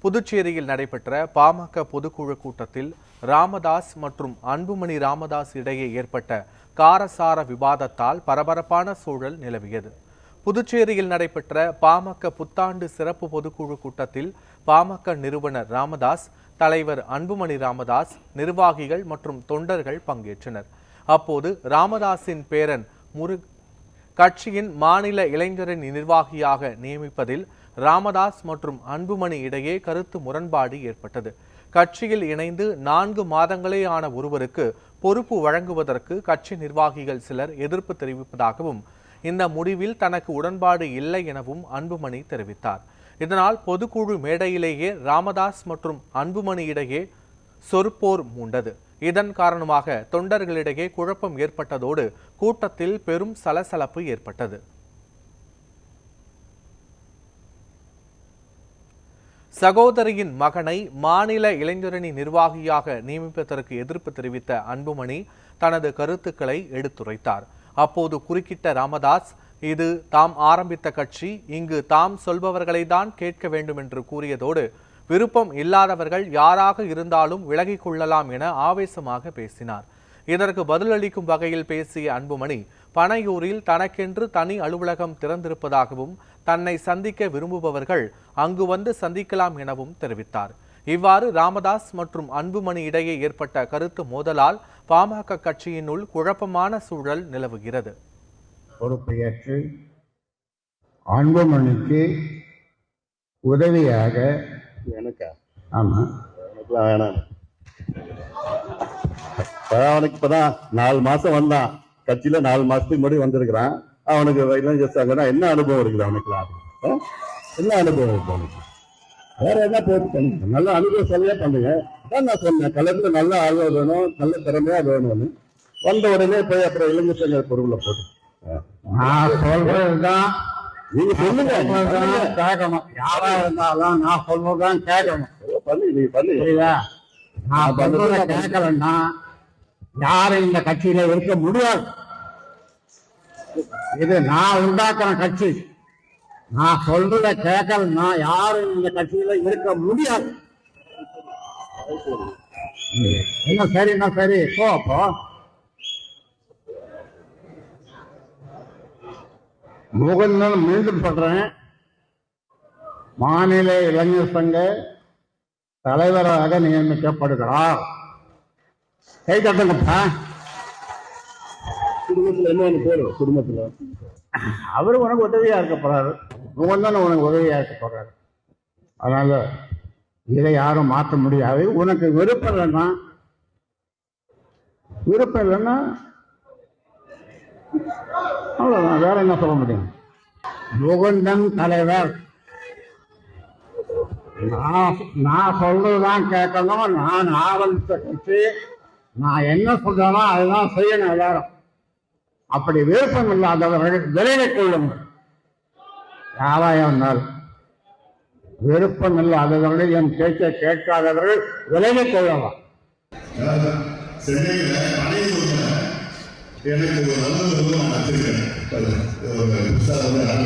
புதுச்சேரியில் நடைபெற்ற பாமக பொதுக்குழு கூட்டத்தில் ராமதாஸ் மற்றும் அன்புமணி ராமதாஸ் இடையே ஏற்பட்ட காரசார விவாதத்தால் பரபரப்பான சூழல் நிலவியது. புதுச்சேரியில் நடைபெற்ற பாமக புத்தாண்டு சிறப்பு பொதுக்குழு கூட்டத்தில் பாமக நிறுவனர் ராமதாஸ், தலைவர் அன்புமணி ராமதாஸ், நிர்வாகிகள் மற்றும் தொண்டர்கள் பங்கேற்றனர். அப்போது ராமதாஸின் பேரன் கட்சியின் மாநில இளைஞரணி நிர்வாகியாக நியமிப்பதில் ராமதாஸ் மற்றும் அன்புமணி இடையே கருத்து முரண்பாடு ஏற்பட்டது. கட்சியில் இணைந்து 4 மாதங்களே ஆன ஒருவருக்கு பொறுப்பு வழங்குவதற்கு கட்சி நிர்வாகிகள் சிலர் எதிர்ப்பு தெரிவிப்பதாகவும், இந்த முடிவில் தனக்கு உடன்பாடு இல்லை எனவும் அன்புமணி தெரிவித்தார். இதனால் பொதுக்குழு மேடையிலேயே ராமதாஸ் மற்றும் அன்புமணி இடையே சொற்போர் மூண்டது. இதன் காரணமாக தொண்டர்களிடையே குழப்பம் ஏற்பட்டதோடு கூட்டத்தில் பெரும் சலசலப்பு ஏற்பட்டது. சகோதரியின் மகனை மாநில இளைஞரணி நிர்வாகியாக நியமிப்பதற்கு எதிர்ப்பு தெரிவித்த அன்புமணி தனது கருத்துக்களை எடுத்துரைத்தார். அப்போது குறுக்கிட்ட ராமதாஸ், இது தாம் ஆரம்பித்த கட்சி, இங்கு தாம் சொல்பவர்களை தான் கேட்க வேண்டும் என்று கூறியதோடு, விருப்பம் இல்லாதவர்கள் யாராக இருந்தாலும் விலகிக் கொள்ளலாம் என ஆவேசமாக பேசினார். இதற்கு பதிலளிக்கும் வகையில் பேசிய அன்புமணி, பனையூரில் தனக்கென்று தனி அலுவலகம் திறந்திருப்பதாகவும், தன்னை சந்திக்க விரும்புபவர்கள் அங்கு வந்து சந்திக்கலாம் எனவும் தெரிவித்தார். இவ்வாறு ராமதாஸ் மற்றும் அன்புமணி இடையே ஏற்பட்ட கருத்து மோதலால் பாமக கட்சியினுள் குழப்பமான சூழல் நிலவுகிறது. பொறுப்பேற்று அன்புமணிக்கு உதவியாக அவனுக்கு இப்பதான் 4 மாசம் வந்தான். கட்சியில 4 மாசத்துக்கு முன்னாடி வந்திருக்கிறான். அவனுக்கு என்ன அனுபவம் இருக்குது? அவனுக்கு என்ன அனுபவம் இருக்கு? அவனுக்கு வேற என்ன போட்டு நல்ல அனுபவம் சரியா பண்ணுங்க. அதான் நான் சொன்னேன், கலந்து நல்ல ஆழ்வா வேணும், நல்ல திறமையா வேணும்னு. வந்த உடனே போய் அப்புறம் இளைஞர் சங்க பொருளை போட்டு நான் சொல்றதுதான் நீங்க சொல்லுங்க, கேட்கணும். யாரா இருந்தாலும் நான் சொல்றதுதான் கேட்கணும். பண்ணி நான் சொல்றத கேட்கலன்னா யாரும் இந்த கட்சியில இருக்க முடியாது. இது நான் உண்டாக்குற கட்சி. நான் சொல்றத கேட்கலன்னா யாரும் இந்த கட்சியில இருக்க முடியாது. என்ன சரி போ. அப்போ முகந்தன் மீண்டும் சொல்றேன், மாநில இளைஞர் சங்க தலைவராக நியமிக்கப்படுகிறார். கை தட்டுங்கப்பா. குடும்பத்துல என்ன பேரு? குடும்பத்துல அவரு உனக்கு உதவியா இருக்க போறாரு, முகந்தன் உனக்கு உதவியா இருக்க போறாரு. அதனால இதை யாரும் மாற்ற முடியாது. உனக்கு விருப்பம் இல்லைன்னா அவ்வளவுதான், வேற என்ன சொல்ல முடியும்? முகுந்தன் தலைவர், நான் சொல்றதுதான் கேட்கணும். நான் ஆரம்பித்த கட்சி, நான் என்ன சொல்றேனோ அதுதான் செய்யணும் எல்லாரும். அப்படி விருப்பம் இல்லாதவர்கள் விலகிக் கொள்ளுங்கள். யாராக இருந்தாலும் விருப்பம் இல்லாதவர்கள், என் பேச்சை கேட்காதவர்கள் விலகிக் கொள்ளலாம். எனக்கு ஒரு நல்ல